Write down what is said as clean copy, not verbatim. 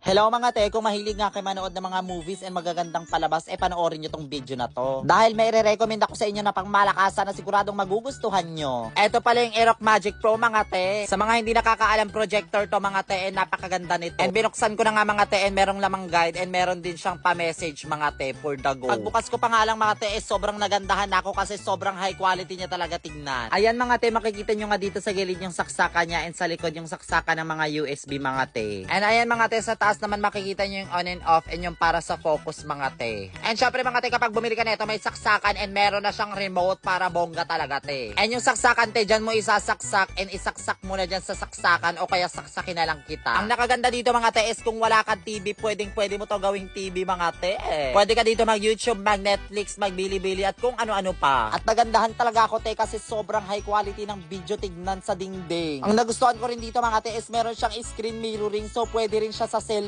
Hello mga te, kung mahilig nga kayo manood ng mga movies and magagandang palabas, panoorin nyo tong video na to. Dahil may re-recommend ako sa inyo na pangmalakasan na siguradong magugustuhan nyo. Eto pala yung Aeroc Magic Pro mga te. Sa mga hindi nakakaalam, projector to mga te, napakaganda nito. And binuksan ko na nga mga te, merong lamang guide and meron din siyang pa-message mga te for the go. Pagbukas ko pa nga lang mga te, sobrang nagandahan ako kasi sobrang high quality niya talaga tignan. Ayan mga te, makikita nyo nga dito sa gilid yung saksakan niya and sa likod yung saksakan ng mga USB mga te. And ayan mga te, sa taas naman makikita nyo yung on and off and yung para sa focus mga te. And syempre mga te, kapag bumili ka nito may saksakan and meron na siyang remote para bongga talaga te. And yung saksakan te, dyan mo isasaksak and isaksak mo na dyan sa saksakan o kaya saksakin na lang kita. Ang nakaganda dito mga te is kung wala kang TV, pwede mo to gawing TV mga te. Pwede ka dito mag YouTube, mag Netflix, mag Bilibili at kung ano-ano pa. At nagandahan talaga ako te kasi sobrang high quality ng video tignan sa dingding. Ang nagustuhan ko rin dito mga te is meron siyang screen mirroring so pwede rin siya sa cellphone